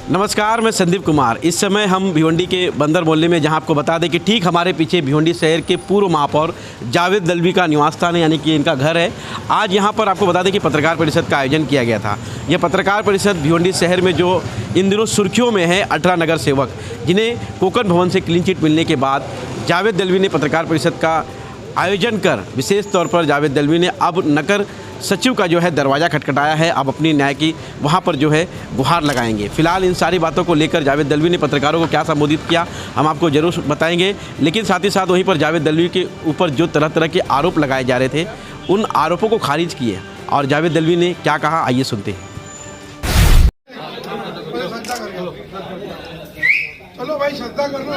नमस्कार, मैं संदीप कुमार। इस समय हम भिवंडी के बंदर मोहल्ले में, जहां आपको बता दें कि ठीक हमारे पीछे भिवंडी शहर के पूर्व महापौर जावेद दलवी का निवास स्थान है, यानी कि इनका घर है। आज यहां पर आपको बता दें कि पत्रकार परिषद का आयोजन किया गया था। यह पत्रकार परिषद भिवंडी शहर में जो इन दिनों सुर्खियों में है 18 नगर सेवक, जिन्हें कोकण भवन से क्लीन चिट मिलने के बाद जावेद दलवी ने पत्रकार परिषद का आयोजन कर विशेष तौर पर जावेद दलवी ने अब नगर सचिव का जो है दरवाज़ा खटखटाया है। अब अपनी न्याय की वहाँ पर जो है गुहार लगाएंगे। फिलहाल इन सारी बातों को लेकर जावेद दलवी ने पत्रकारों को क्या संबोधित किया हम आपको जरूर बताएंगे, लेकिन साथ ही साथ वहीं पर जावेद दलवी के ऊपर जो तरह तरह के आरोप लगाए जा रहे थे, उन आरोपों को खारिज किए और जावेद दलवी ने क्या कहा, आइए सुनते हैं। चलो भाई, श्रद्धा करना।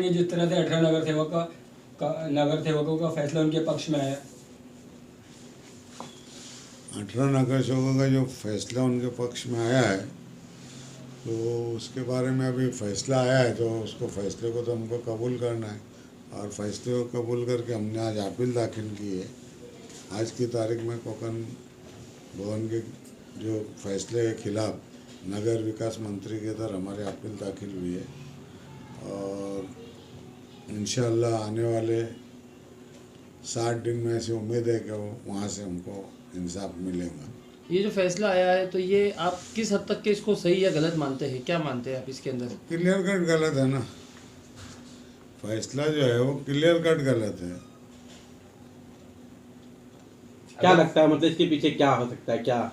जिस तरह से 18 नगर सेवकों का फैसला उनके पक्ष में आया। 18 नगर सेवकों का जो फैसला उनके पक्ष में आया है, तो उसके बारे में अभी फैसला आया है, तो उसको फैसले को तो हमको कबूल करना है और फैसले को कबूल करके हमने आज अपील दाखिल की है। आज की तारीख में कोकण भवन के जो फैसले के खिलाफ नगर विकास मंत्री के इधर हमारी अपील दाखिल हुई है और इंशाअल्लाह आने वाले 60 दिन में ऐसी उम्मीद है कि वहाँ से हमको इंसाफ मिलेगा। ये जो फैसला आया है, तो ये आप किस हद तक के इसको सही या गलत मानते हैं? क्या मानते हैं आप इसके अंदर? क्लियर कट गलत है ना, फैसला जो है वो क्लियर कट गलत है। क्या लगता है, मतलब इसके पीछे क्या हो सकता है? क्या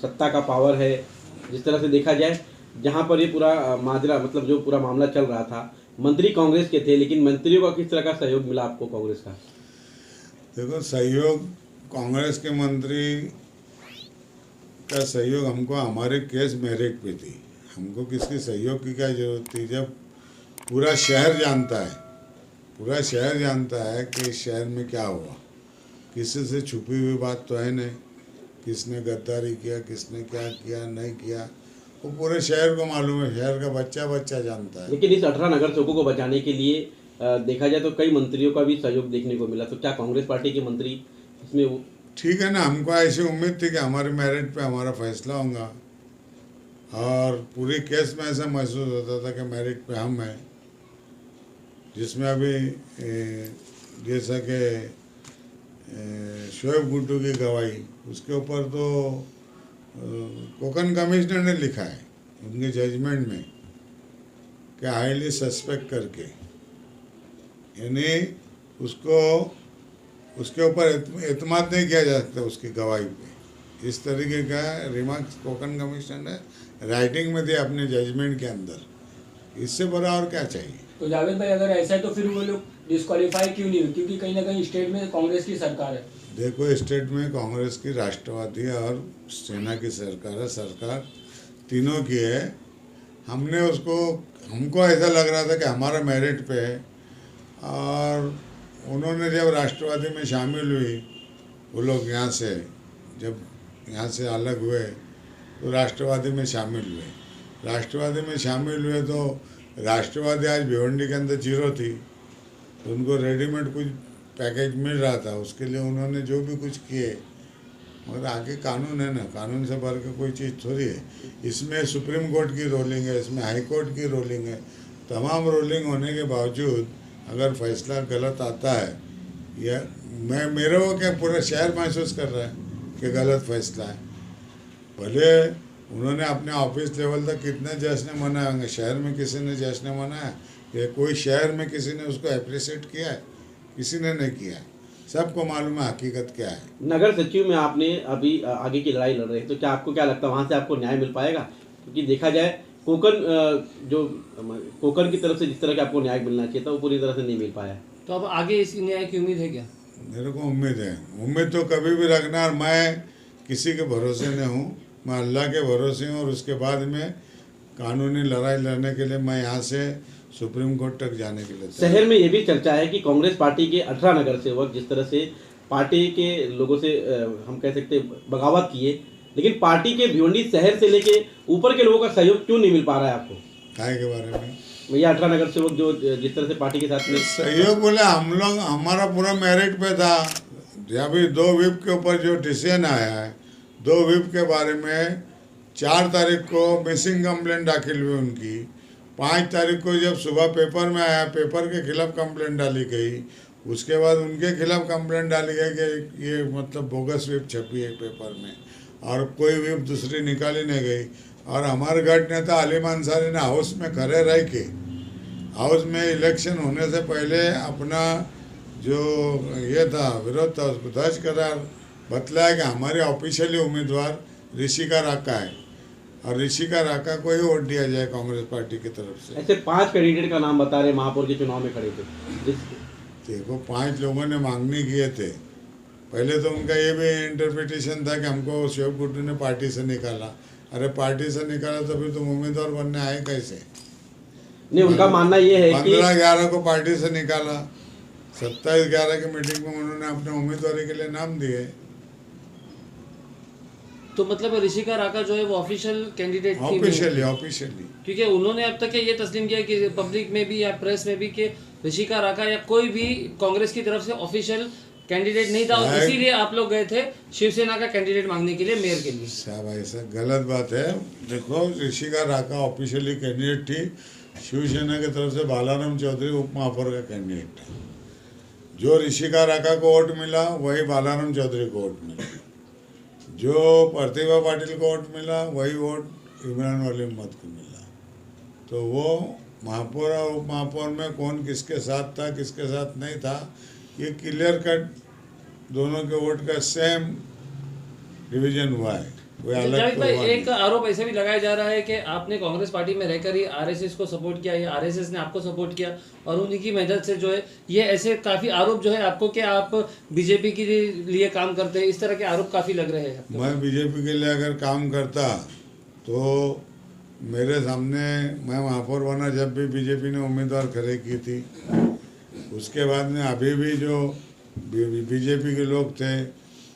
सत्ता का पावर है? जिस तरह से देखा जाए, जहाँ पर ये पूरा माजरा, मतलब जो पूरा मामला चल रहा था, मंत्री कांग्रेस के थे, लेकिन मंत्रियों का किस तरह का सहयोग मिला आपको कांग्रेस का? देखो, सहयोग कांग्रेस के मंत्री का सहयोग हमको हमारे केस मेरिट पे थी। हमको किसके सहयोग की क्या जरूरत थी, जब पूरा शहर जानता है कि इस शहर में क्या हुआ। किसी से छुपी हुई बात तो है नहीं, किसने गद्दारी किया, किसने क्या किया नहीं किया, वो पूरे शहर को मालूम है, शहर का बच्चा जानता है। लेकिन इस 18 नगर सेवकों को बचाने के लिए देखा जाए तो कई मंत्रियों का भी सहयोग देखने को मिला, तो क्या कांग्रेस पार्टी के मंत्री इसमें वो? ठीक है ना, हमको ऐसी उम्मीद थी कि हमारे मेरिट पे हमारा फैसला होगा और पूरी केस में ऐसा महसूस होता था कि मेरिट पे हम हैं। जिसमें अभी जैसा कि शोएब गुड्डू की गवाही, उसके ऊपर तो कोकण कमिश्नर ने लिखा है उनके जजमेंट में कि हाईली सस्पेक्ट करके, यानी उसके ऊपर एतमाद नहीं किया जा सकता उसकी गवाही पे। इस तरीके का रिमार्क्स कोकण कमिश्नर ने राइटिंग में दिया अपने जजमेंट के अंदर। इससे बड़ा और क्या चाहिए? तो जावेद भाई, अगर ऐसा है तो फिर वो लोग डिस्क्वालीफाई क्यों नहीं हुए? क्योंकि कहीं ना कहीं स्टेट में कांग्रेस की सरकार है। देखो, स्टेट में कांग्रेस की, राष्ट्रवादी और सेना की सरकार है, सरकार तीनों की है। हमको ऐसा लग रहा था कि हमारा मेरिट पे है और उन्होंने जब राष्ट्रवादी में शामिल हुई, वो लोग जब यहाँ से अलग हुए तो राष्ट्रवादी में शामिल हुए तो राष्ट्रवादी आज भिवंडी के अंदर जीरो थी तो उनको रेडीमेड कुछ पैकेज मिल रहा था, उसके लिए उन्होंने जो भी कुछ किए, मगर आगे कानून है ना, कानून से बढ़ के कोई चीज़ थोड़ी है। इसमें सुप्रीम कोर्ट की रोलिंग है, इसमें हाई कोर्ट की रोलिंग है। तमाम रोलिंग होने के बावजूद अगर फैसला गलत आता है, या मेरे को क्या पूरा शहर महसूस कर रहा है कि गलत फैसला है। भले उन्होंने अपने ऑफिस लेवल तक कितने जश्न मनाए होंगे, शहर में किसी ने जश्न मनाया या कोई शहर में किसी ने उसको अप्रिशिएट किया है? किसी ने नहीं किया है। सबको मालूम है हकीकत क्या है। नगर सचिव में आपने अभी आगे की लड़ाई लड़ रहे हैं, तो क्या आपको क्या लगता है वहाँ से आपको न्याय मिल पाएगा? क्योंकि देखा जाए कोकण की तरफ से जिस तरह का आपको न्याय मिलना चाहिए था वो पूरी तरह से नहीं मिल पाया। तो अब आगे इस न्याय की उम्मीद है क्या? मेरे को उम्मीद है, उम्मीद तो कभी भी रखना। और मैं किसी के भरोसे नहीं हूँ, मैं अल्लाह के भरोसे हूँ। और उसके बाद में कानूनी लड़ाई लड़ने के लिए मैं यहाँ से सुप्रीम कोर्ट तक जाने के लिए शहर में ये भी चर्चा है कि कांग्रेस पार्टी के 18 नगर सेवक जिस तरह से पार्टी के लोगों से हम कह सकते बगावत किए, लेकिन पार्टी के भिवंडी शहर से लेके ऊपर के लोगों का सहयोग क्यों नहीं मिल पा रहा है आपको? काय के बारे में भैया 18 नगर सेवक जो जिस तरह से पार्टी के साथ में सहयोग बोले, हम लोग हमारा पूरा मेरिट पे था। अभी 2 विप के ऊपर जो डिसीजन आया है, 2 विप के बारे में 4 तारीख को मिसिंग कंप्लेंट दाखिल हुई उनकी। 5 तारीख को जब सुबह पेपर में आया, पेपर के खिलाफ कंप्लेंट डाली गई। उसके बाद उनके खिलाफ कंप्लेंट डाली गई कि ये मतलब बोगस विप छपी है पेपर में, और कोई विप दूसरी निकाली नहीं गई। और हमारे गढ़ नेता अलीम अंसारी ने हाउस में खड़े रह के, हाउस में इलेक्शन होने से पहले अपना जो ये था विरोध था उसको दर्ज करा, बतलाया कि हमारे ऑफिशियली उम्मीदवार ऋषिका राका है और ऋषिका राका को ही वोट दिया जाए कांग्रेस पार्टी की तरफ से। ऐसे 5 कैंडिडेट का नाम बता रहे महापौर के चुनाव में खड़े थे। देखो 5 लोगों ने मांगनी किए थे। पहले तो उनका ये भी इंटरप्रिटेशन था कि हमको शिव गुड्डू ने पार्टी से निकाला। अरे पार्टी से निकाला तो फिर तुम उम्मीदवार बनने आए कैसे? नहीं, उनका मानना ये है कि 15/11 को पार्टी से निकाला, 27/11 की मीटिंग में उन्होंने अपने उम्मीदवारी के लिए नाम दिए। तो मतलब ऋषिका राका जो है वो ऑफिशियल कैंडिडेट थी? ऑफिशियली क्योंकि उन्होंने अब तक ये तस्लीम किया कि पब्लिक में भी या प्रेस में भी कि ऋषिका राका या कोई भी कांग्रेस की तरफ से ऑफिशियल कैंडिडेट नहीं था, और इसीलिए आप लोग गए थे शिवसेना का कैंडिडेट मांगने के लिए मेयर के लिए। साहब ऐसा गलत बात है। देखो ऋषिका राका ऑफिशियली कैंडिडेट थी, शिवसेना की तरफ से बालाराम चौधरी उप महापौर का कैंडिडेट था। जो ऋषिका राका को वोट मिला वही बालाराम चौधरी को वोट मिला, जो प्रतिभा पाटिल को वोट मिला वही वोट इमरान वाली मत को मिला। तो वो महापौर और उप महापौर में कौन किसके साथ था किसके साथ नहीं था, ये क्लियर कट दोनों के वोट का सेम डिवीजन हुआ है। जावेद भाई, एक आरोप ऐसे भी लगाया जा रहा है कि आपने कांग्रेस पार्टी में रहकर ही आरएसएस को सपोर्ट किया, या आरएसएस ने आपको सपोर्ट किया, और उन्हीं की मदद से जो है ये ऐसे काफी आरोप जो है आपको कि आप बीजेपी के लिए काम करते हैं, इस तरह के आरोप काफी लग रहे हैं। मैं बीजेपी के लिए अगर काम करता तो मेरे सामने, मैं महापौर बना जब भी बीजेपी ने उम्मीदवार खड़े की थी, उसके बाद में अभी भी जो बीजेपी के लोग थे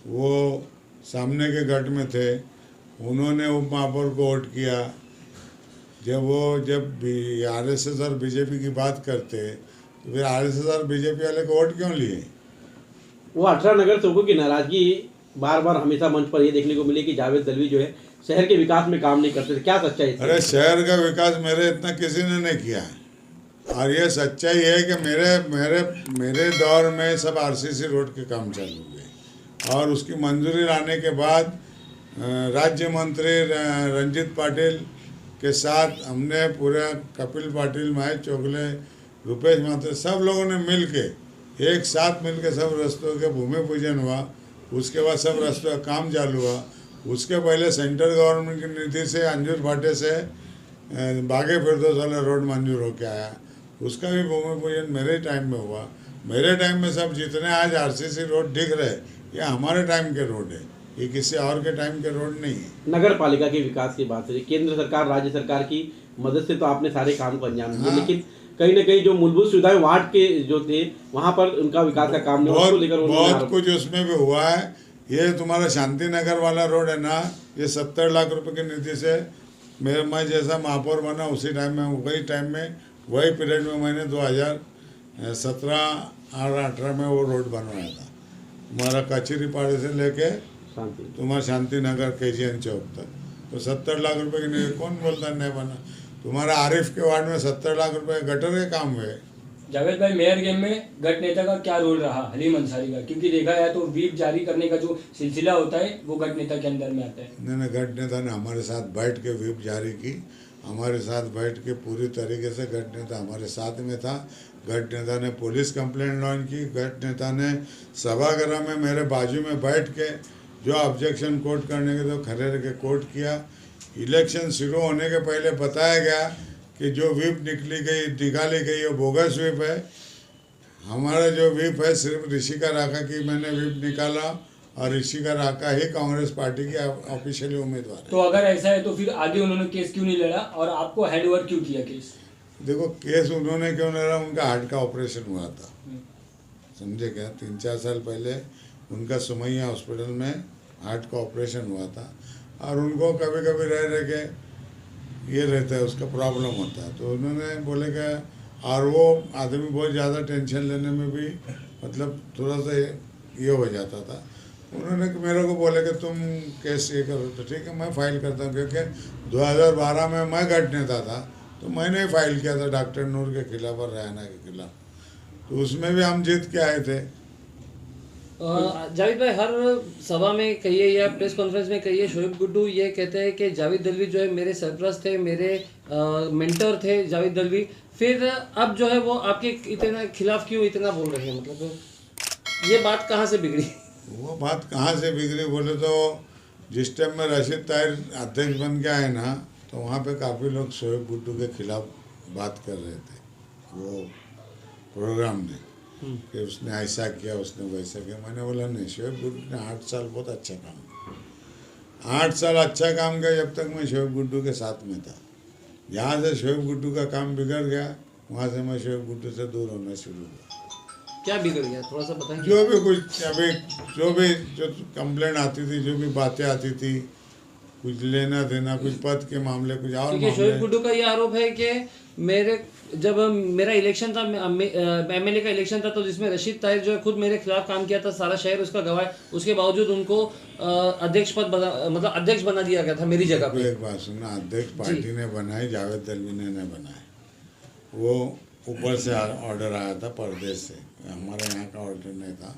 वो सामने के गढ़ में थे, उन्होंने उप महापौर को वोट किया। जब आरएसएस और बीजेपी की बात करते तो फिर आरएसएस और बीजेपी वाले को वोट क्यों लिए? वो 18 नगर सेवकों की नाराजगी बार बार हमेशा मंच पर ये देखने को मिली कि जावेद दलवी जो है शहर के विकास में काम नहीं करते थे। क्या सच्चाई? अरे शहर का विकास मेरे इतना किसी ने नहीं किया है, और ये सच्चाई है कि मेरे दौर में सब आरसीसी रोड के काम चालू हुए, और उसकी मंजूरी लाने के बाद राज्य मंत्री रंजीत पाटिल के साथ हमने पूरा कपिल पाटिल, महेश चोगले, रुपेश माथुर सब लोगों ने मिल के एक साथ मिल के सब रास्तों के भूमि पूजन हुआ। उसके बाद सब रास्तों का काम चालू हुआ। उसके पहले सेंट्रल गवर्नमेंट की नीति से अंजूर फाटे से बागे फिरदौस वाला रोड मंजूर होके आया, उसका भी भूमि पूजन मेरे टाइम में हुआ। मेरे टाइम में सब जितने आज आरसीसी रोड दिख रहे ये हमारे टाइम के रोड है, ये किसी और के टाइम के रोड नहीं है। नगर पालिका के विकास की बात है, केंद्र सरकार राज्य सरकार की मदद से तो आपने सारे काम को अंजाम दिया, लेकिन कहीं ना कहीं जो मूलभूत सुविधाएं वार्ड के जो थे वहां पर उनका विकास का काम नहीं, उसको लेकर बहुत कुछ उसमें भी हुआ है। ये तुम्हारा शांति नगर वाला रोड है ना, ये 70 लाख रुपए की निधि से मैं जैसा महापौर बना उसी टाइम में, वही पीरियड में मैंने 17 और 18 में वो रोड बनवाया था हमारा कचेरी पाड़े से लेके शांति तुम्हारा शांति नगर KGN चौक तक। तो 70 लाख रुपए की नहीं, कौन बोलता नहीं बना? तुम्हारा आरिफ के वार्ड में 70 लाख रुपए गटर के काम हुए। जावेद भाई, मेयर गेम में गट नेता का क्या रोल रहा हलीम अंसारी का? क्योंकि देखा जाए तो व्हीप जारी करने का जो सिलसिला होता है वो गट नेता के अंदर में आता है। नहीं, गट नेता ने हमारे साथ बैठ के व्हिप जारी की, हमारे साथ बैठ के पूरी तरीके से गट नेता हमारे साथ में था। गट नेता ने पुलिस कंप्लेंट लॉन्च की, गट नेता ने सभागृह में मेरे बाजू में बैठ के जो ऑब्जेक्शन कोर्ट करने के तो खड़े रह के कोर्ट किया। इलेक्शन शुरू होने के पहले बताया गया कि जो व्हिप निकाली गई वो बोगस व्हिप है। हमारा जो व्हिप है सिर्फ ऋषिका राका की मैंने व्हिप निकाला और ऋषिका राका ही कांग्रेस पार्टी की ऑफिशियली उम्मीदवार है। तो अगर ऐसा है तो फिर आगे उन्होंने केस क्यों नहीं लड़ा और आपको हैंड ओवर क्यों किया केस? देखो, केस उन्होंने क्यों नहीं लड़ा? उनका हार्ट का ऑपरेशन हुआ था, समझे क्या? 3-4 साल पहले उनका सुमैया हॉस्पिटल में हार्ट का ऑपरेशन हुआ था और उनको कभी कभी रह के ये रहता है, उसका प्रॉब्लम होता है। तो उन्होंने बोले कि और वो आदमी बहुत ज़्यादा टेंशन लेने में भी मतलब थोड़ा सा ये हो जाता था। उन्होंने मेरे को बोले कि तुम केस ये करो, तो ठीक है मैं फाइल करता हूँ। क्योंकि 2012 में मैं गट नेता था तो मैंने ही फाइल किया था डॉक्टर नूर के खिलाफ और रैना के खिलाफ, तो उसमें भी हम जीत के आए थे। जावेद भाई, हर सभा में कहिए या प्रेस कॉन्फ्रेंस में कहिए, शोएब गुड्डू ये कहते हैं कि जावेद दलवी जो है मेरे सरपरस्त थे, मेरे मेंटर थे जावेद दलवी। फिर अब जो है वो आपके इतना खिलाफ क्यों इतना बोल रहे हैं? मतलब ये बात कहाँ से बिगड़ी? वो बात कहाँ से बिगड़ी बोले तो जिस टाइम में रशीद ताहिर अध्यक्ष बन के आए ना, तो वहाँ पे काफ़ी लोग शोएब गुड्डू के खिलाफ बात कर रहे थे वो प्रोग्राम में कि उसने ऐसा किया, उसने वैसा किया। मैंने बोला नहीं, शोएब गुड्डू ने 8 साल बहुत अच्छा काम किया, 8 साल अच्छा काम किया जब तक मैं शोएब गुड्डू के साथ में था। जहाँ से शोएब गुड्डू का काम बिगड़ गया वहाँ से मैं शोएब गुड्डू से दूर होना शुरू हुआ। क्या बिगड़ गया, थोड़ा सा बताएं। जो भी कुछ अभी जो कंप्लेंट आती थी, जो भी बातें आती थी, कुछ लेना देना, कुछ पद के मामले, कुछ और क्योंकि शोएब गुड्डू का ये आरोप है कि जब मेरा इलेक्शन था, MLA का इलेक्शन था, तो जिसमें रशीद ताहिर जो है खुद मेरे खिलाफ काम किया था, सारा शहर उसका गवाह है, उसके बावजूद उनको अध्यक्ष पद मतलब अध्यक्ष बना दिया गया था मेरी जगह पे। एक बात सुनना, अध्यक्ष पार्टी ने बनाई, जावेद दलवी ने नहीं बनाए। वो ऊपर से ऑर्डर आया था प्रदेश से, हमारे यहाँ का ऑर्डर नहीं था।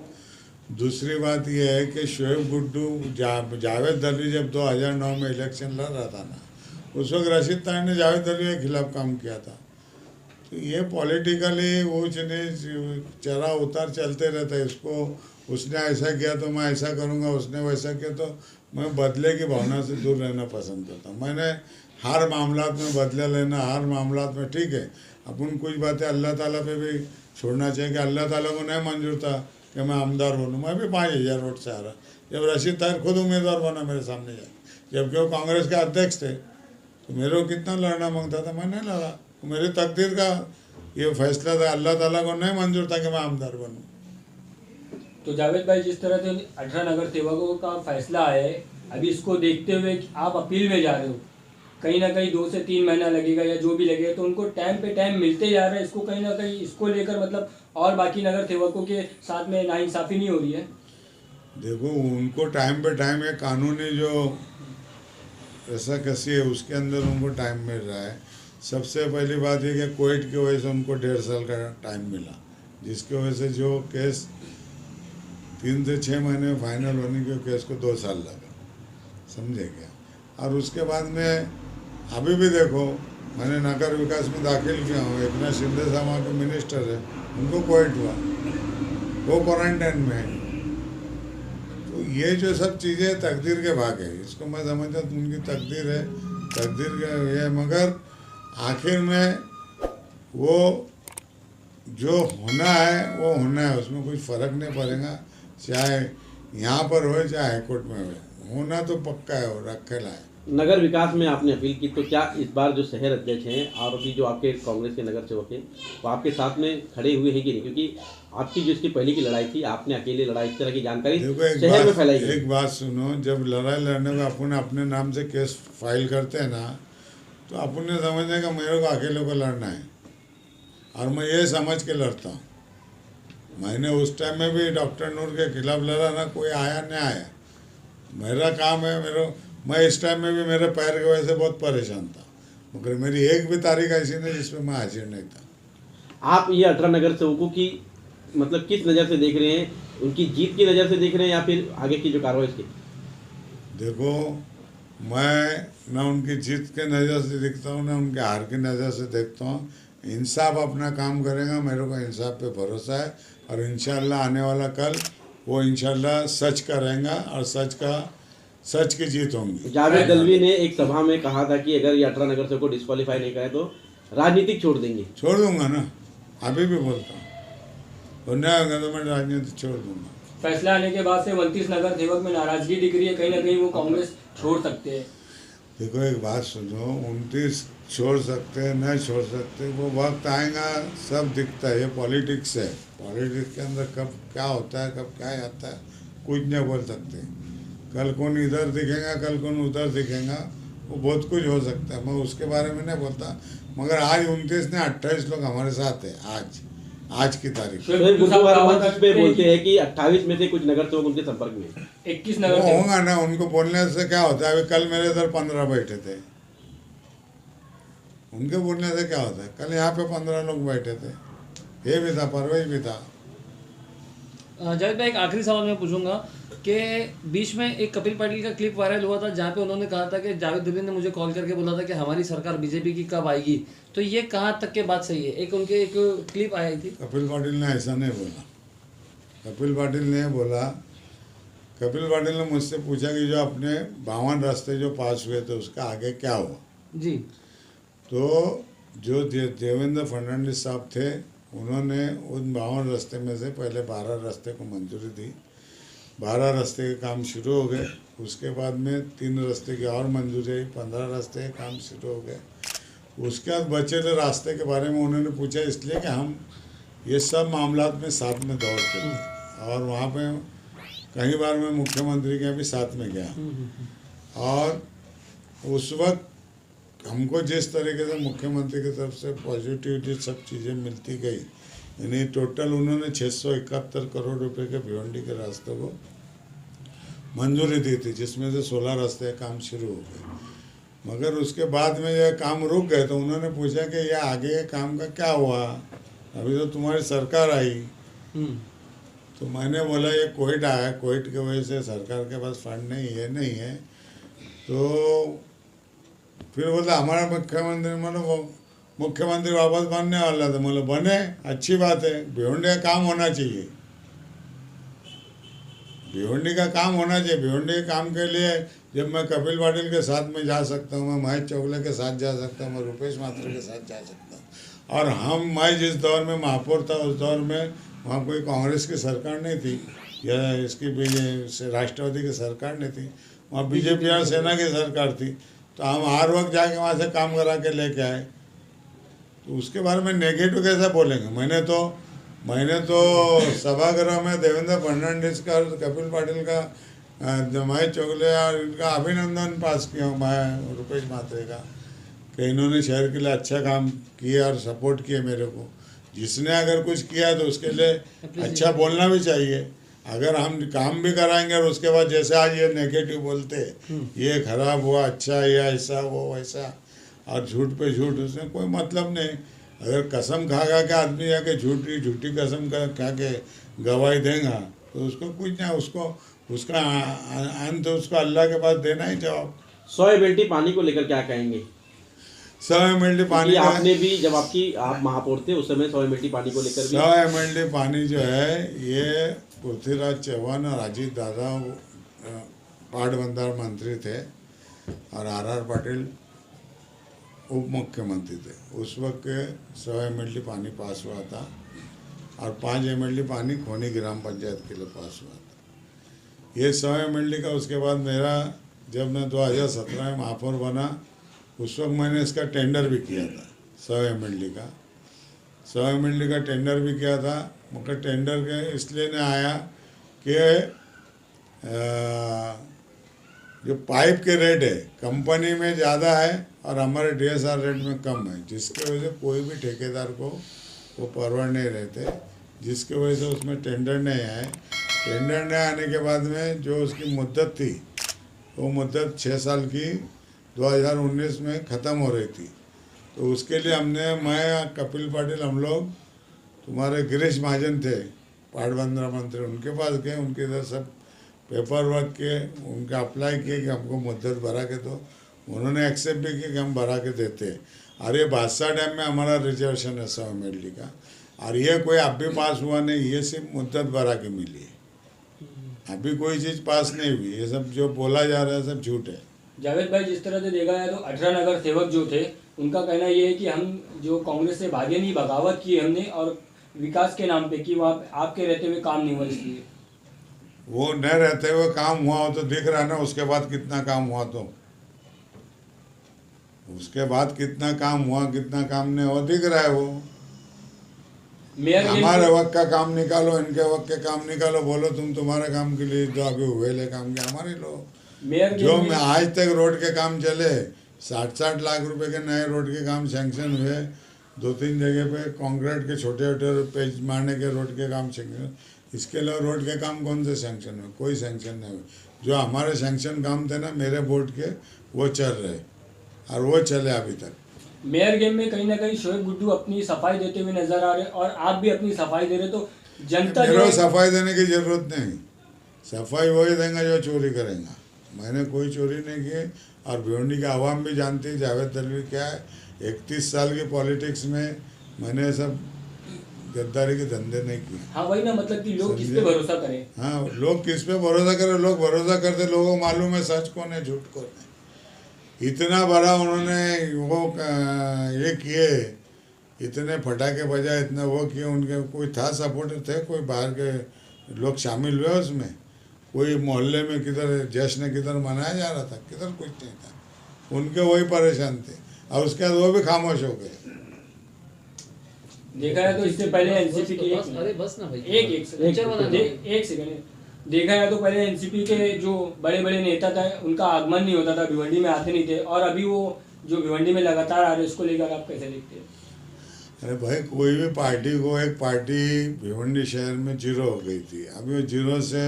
दूसरी बात यह है कि शोएब गुड्डू जावेद दलवी जब 2009 में इलेक्शन लड़ रहा था ना, उस वक्त रशीद ताहिर ने जावेद दलवी के खिलाफ काम किया था। तो ये पॉलिटिकली ऊंच नीच चढ़ा उतार चलते रहता है। इसको उसने ऐसा किया तो मैं ऐसा करूँगा, उसने वैसा किया तो मैं बदले की भावना से दूर रहना पसंद करता हूँ। मैंने हर मामलात में बदला लेना, हर मामलात में ठीक है, अपन कुछ बातें अल्लाह ताला पे भी छोड़ना चाहिए कि अल्लाह ताला को नहीं मंजूर था कि मैं आमदार बनूँ। मैं भी 5000 वोट से आ रहा, जब रशीद ताहिर खुद उम्मीदवार बना मेरे सामने जाए, जबकि वो कांग्रेस के अध्यक्ष थे, तो मेरे को कितना लड़ना मांगता था, मैं नहीं लड़ा। मेरी तकदीर का ये फैसला था, अल्लाह ताला को नहीं मंजूर था कि मैं आमदार बनूँ। तो जावेद भाई, जिस तरह से 18 नगर सेवकों का फैसला है, अभी इसको देखते हुए कि आप अपील में जा रहे हो, कहीं ना कहीं 2 से 3 महीना लगेगा या जो भी लगेगा, तो उनको टाइम पे टाइम मिलते जा रहा है, इसको कहीं ना कहीं इसको लेकर मतलब और बाकी नगर सेवकों के साथ में नाइंसाफ़ी नहीं हो रही है? देखो, उनको टाइम पे टाइम है, कानूनी जो ऐसा कैसी है उसके अंदर उनको टाइम मिल रहा है। सबसे पहली बात ये कि कोविड की वजह से उनको 1.5 साल का टाइम मिला, जिसकी वजह से जो केस 3 से 6 महीने में फाइनल होने के केस को 2 साल लगा, समझे क्या? और उसके बाद में अभी भी देखो, मैंने नगर विकास में दाखिल किया हूँ, एकनाथ शिंदे साहब वहाँ के मिनिस्टर है, उनको कोविड हुआ, वो क्वारंटाइन में है। तो ये जो सब चीज़ें तकदीर के भाग है, इसको मैं समझता हूँ उनकी तकदीर है, तकदीर का ये है। मगर आखिर में वो जो होना है वो होना है, उसमें कुछ फ़र्क नहीं पड़ेगा, चाहे यहाँ पर हो चाहे हाईकोर्ट में हो, होना तो पक्का है, वो रखेला है। नगर विकास में आपने अपील की, तो क्या इस बार जो शहर अध्यक्ष हैं आरोपी जो आपके कांग्रेस के नगर सेवक हैं, वो आपके साथ में खड़े हुए हैं कि नहीं? क्योंकि आपकी जो इसकी पहले की लड़ाई थी, आपने अकेले लड़ाई, इस तरह की जानकारी शहर में फैलाई गई। एक बात सुनो, जब लड़ाई लड़ने में अपन अपने नाम से केस फाइल करते हैं ना, तो अपन ने समझने का मेरे को अकेले को लड़ना है, और मैं ये समझ के लड़ता हूँ। मैंने उस टाइम में भी डॉक्टर नूर के खिलाफ लड़ा ना, कोई आया नहीं आया। मेरा काम है, मैं इस टाइम में भी मेरे पैर की वजह से बहुत परेशान था, मगर मेरी एक भी तारीख ऐसी नहीं जिसमें मैं हाजिर नहीं था। आप ये 18 नगर सेवकों की मतलब किस नज़र से देख रहे हैं? उनकी जीत की नज़र से देख रहे हैं या फिर आगे की जो कार्रवाई इसकी? देखो, मैं ना उनकी जीत के नज़र से देखता हूँ ना उनके हार की नज़र से देखता हूँ। इंसाफ अपना काम करेगा, मेरे को इंसाफ पे भरोसा है, और इंशाल्लाह आने वाला कल वो इंशाल्लाह सच का रहेगा और सच की जीत होंगी। जावेद दलवी ने एक सभा में कहा था कि अगर ये 18 नगर सेवक को डिस्क्वालीफाई नहीं करे तो राजनीतिक छोड़ देंगे। छोड़ दूंगा ना, अभी भी बोलता हूँ, और नहीं होगा तो मैं राजनीति छोड़ दूंगा। फैसला आने के बाद से 29 नगर सेवक में नाराजगी दिख रही है, कहीं ना कहीं वो कांग्रेस छोड़ सकते हैं। देखो एक बात सुनो, 29 छोड़ सकते हैं नहीं छोड़ सकते, वो वक्त आएगा, सब दिखता है। ये पॉलिटिक्स है, पॉलिटिक्स के अंदर कब क्या होता है कब क्या आता है कुछ नहीं बोल सकते। कल कौन इधर दिखेगा कल कौन उधर दिखेगा, वो बहुत कुछ हो सकता है, मैं उसके बारे में नहीं बोलता। मगर आज 29 ने 28 लोग हमारे साथ है आज की तारीख। बुधवार मंच पे बोलते हैं कि 28 में से कुछ नगर सेवक उनके संपर्क में हैं। 21 वो नगर सेवक होगा ना, उनको बोलने से क्या होता है। अभी कल मेरे इधर 15 बैठे थे, उनके बोलने से क्या होता है। कल यहाँ पे 15 लोग बैठे थे, ये भी था, परवेज भी था। जावेद भाई, एक आखिरी सवाल मैं पूछूंगा कि बीच में एक कपिल पाटिल का क्लिप वायरल हुआ था जहाँ पे उन्होंने कहा था कि जावेद दलवी ने मुझे कॉल करके बोला था कि हमारी सरकार बीजेपी की कब आएगी, तो ये कहाँ तक के बात सही है? एक उनके एक क्लिप आई थी। कपिल पाटिल ने ऐसा नहीं बोला, कपिल पाटिल ने बोला, कपिल पाटिल ने मुझसे पूछा कि जो अपने 52 रास्ते जो पास हुए थे उसका आगे क्या हुआ जी। तो जो देवेंद्र फडणवीस साहब थे उन्होंने उन 52 रास्ते में से पहले 12 रास्ते को मंजूरी दी, 12 रास्ते के काम शुरू हो गए। उसके बाद में 3 रास्ते की और मंजूरी आई, 15 रास्ते के काम शुरू हो गए। उसके बाद बचे हुए रास्ते के बारे में उन्होंने पूछा, इसलिए कि हम ये सब मामलात में साथ में दौड़ते थे, और वहाँ पे कई बार मैं मुख्यमंत्री के भी साथ में गया, और उस वक्त हमको जिस तरीके से मुख्यमंत्री की तरफ से पॉजिटिविटी सब चीज़ें मिलती गई, यानी टोटल उन्होंने 671 करोड़ रुपए के भिवंडी के रास्तों को मंजूरी दी थी, जिसमें से 16 रास्ते काम शुरू हो गए। मगर उसके बाद में यह काम रुक गए, तो उन्होंने पूछा कि यह आगे के काम का क्या हुआ, अभी तो तुम्हारी सरकार आई। तो मैंने बोला ये कोविड आया, कोविड की वजह से सरकार के पास फंड नहीं है। तो फिर बोला हमारा मुख्यमंत्री, मतलब वो मुख्यमंत्री वापस बनने वाला था, मतलब बने, अच्छी बात है, भिवंडी का काम होना चाहिए, भिवंडी का काम होना चाहिए। भिवंडी के काम के लिए जब मैं कपिल पाटिल के साथ में जा सकता हूँ, मैं महेश चौगले के साथ जा सकता हूँ, मैं रुपेश माथुर के साथ जा सकता हूँ। और मैं जिस दौर में महापौर था उस दौर में वहाँ कोई कांग्रेस की सरकार नहीं थी या इसकी राष्ट्रवादी की सरकार नहीं थी, वहाँ बीजेपी और सेना की सरकार थी। तो हम हर वक्त जाके वहाँ से काम करा के लेके आए, तो उसके बारे में नेगेटिव कैसे बोलेंगे। मैंने तो सभागृह में देवेंद्र फडणवीस का और कपिल पाटिल का, महेश चौगले और इनका अभिनंदन पास किया हूँ, मैं रुपेश माथुर का, कि इन्होंने शहर के लिए अच्छा काम किया और सपोर्ट किए मेरे को। जिसने अगर कुछ किया तो उसके लिए अच्छा बोलना भी चाहिए। अगर हम काम भी कराएंगे और उसके बाद जैसे आज ये नेगेटिव बोलते, ये खराब हुआ, अच्छा या ऐसा वो वैसा, और झूठ पे झूठ, उसमें कोई मतलब नहीं। अगर कसम खा के आदमी जाके झूठी कसम खा के गवाही देगा तो उसको कुछ नहीं, उसका अंत उसको अल्लाह के पास देना ही जवाब। 100 MLT पानी को लेकर क्या कहेंगे? 100 MLT पानी, आपने भी जब आप महापौर थे उस समय 100 MLT पानी को लेकर 100 MLT पानी जो है ये पृथ्वीराज चौहान और अजीत दादा पाटबंधार मंत्री थे और RR पाटिल उप मुख्यमंत्री थे। उस वक्त 100 MLT पानी पास हुआ था और 5 MLT पानी खोनी ग्राम पंचायत के लिए पास हुआ था। ये 100 MLT का उसके बाद मेरा, जब मैं 2017 में महापौर बना उस वक्त मैंने इसका टेंडर भी किया था, 100 MLT का 100 MLT का टेंडर भी किया था। मगर टेंडर के इसलिए नहीं आया कि जो पाइप के रेट है कंपनी में ज़्यादा है और हमारे DSR रेट में कम है, जिसके वजह से कोई भी ठेकेदार को वो परवाह नहीं रहते। जिसके वजह से उसमें टेंडर नहीं आए। टेंडर नहीं आने के बाद में जो उसकी मुद्दत थी वो मुद्दत 6 साल की 2019 में ख़त्म हो रही थी। तो उसके लिए मैं कपिल पाटिल हम लोग तुम्हारे गिरीश महाजन थे पाटबंदरा मंत्री, उनके पास गए, उनके इधर सब पेपर वर्क किए, उनका अप्लाई किए कि हमको मुद्दत भरा के दो। उन्होंने एक्सेप्ट भी किया कि हम भरा के देते हैं। और ये बादशाह डैम में हमारा रिजर्वेशन है 100 MLD का, और ये कोई अब भी पास हुआ नहीं, ये सिर्फ मुद्दत भरा के मिली है, अभी कोई चीज़ पास नहीं हुई। ये सब जो बोला जा रहा है सब झूठ है। जावेद भाई, जिस तरह से देखा जाए तो 18 नगर सेवक जो थे उनका कहना ये है कि हम जो कांग्रेस से भागे नहीं, बगावत की हमने और विकास के नाम पे कि वहाँ आपके रहते हुए काम नहीं हुआ इसलिए। वो न रहते हुए काम हुआ हो तो दिख रहा है ना, उसके बाद कितना काम हुआ, तो उसके बाद कितना काम हुआ कितना काम नहीं हुआ दिख रहा है। वो मेयर हमारे वक्त का काम निकालो, इनके वक्त के काम निकालो, बोलो तुम तुम्हारे काम के लिए जो अभी हुए ले काम के हमारे लो। मेयर जो मैं आज तक रोड के काम चले 60-60 लाख रुपए के नए रोड के काम सैंक्शन हुए, 2-3 जगह पे कंक्रीट के छोटे छोटे पेज मारने के रोड के काम सैंक्शन। इसके अलावा रोड के काम कौन से सैंक्शन हुए? कोई सैंक्शन नहीं हुए। जो हमारे सैंक्शन काम थे ना मेरे बोर्ड के, वो चल रहे और वो चले अभी तक। मेयर गेम में कहीं ना कहीं शोएब गुड्डू अपनी सफाई देते हुए नजर आ रहे हैं और आप भी अपनी सफाई दे रहे, तो जनता जो मेरे है सफाई देने की जरूरत नहीं, सफाई वही देंगे जो चोरी करेंगे। मैंने कोई चोरी नहीं की, और भिवंडी का आवाम भी जानती है जावेद दलवी क्या है। 31 साल की पॉलिटिक्स में मैंने सब गद्दारी के धंधे नहीं किए। हाँ वही ना, मतलब कि लोग किस पे भरोसा करें। हाँ, लोग किस पे भरोसा करें? लोग भरोसा करते, लोगों को मालूम है सच कौन है झूठ कौन है। इतना बड़ा उन्होंने वो ये किए, इतने फटाके बजाए, इतना वो किए, उनके कोई था सपोर्टर थे? कोई बाहर के लोग शामिल हुए उसमें? कोई मोहल्ले में किधर जश्न किधर मनाया जा रहा था? किधर कुछ नहीं था। उनके वही परेशान थे, और उसके बाद वो भी खामोश हो गए। देखा है तो इससे पहले एनसीपी के अरे बस ना भाई, एक सेकंड देखा है तो पहले एनसीपी के जो बड़े बड़े नेता थे उनका आगमन नहीं होता था, भिवंडी में आते नहीं थे, और अभी वो जो भिवंडी में लगातार आ रहे हैं उसको लेकर आप कैसे देखते हैं? अरे भाई, कोई भी पार्टी को, एक पार्टी भिवंडी शहर में 0 हो गई थी, अभी वो 0 से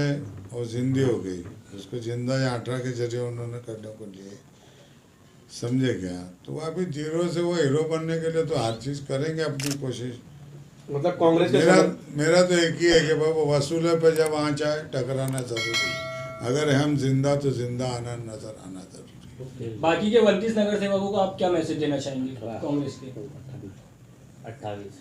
वो जिंदी हो गई। उसको जिंदा या 18 के जरिए उन्होंने करने को लिए, समझे क्या? तो अभी 0 से वो हीरो बनने के लिए तो हर चीज़ करेंगे अपनी कोशिश। मतलब कांग्रेस मेरा तो एक ही है कि बाबा वसूले पे जब आँच आए टकराना जरूरी, अगर हम जिंदा तो जिंदा आना नजर आना जरूरी। बाकी के 29 नगर सेवकों को आप क्या मैसेज देना चाहेंगे कांग्रेस के? 28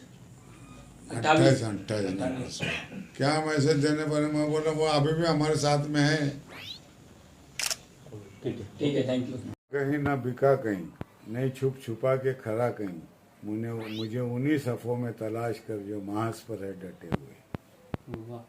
क्या मैसेज देने पर? मैं बोला वो अभी भी हमारे साथ में है। ठीक है, थैंक यू। कहीं ना बिका कहीं, नहीं छुप छुपा के खरा कहीं, मुझे उन्हीं सफ़ों में तलाश कर जो मांस पर है डटे हुए। वाह।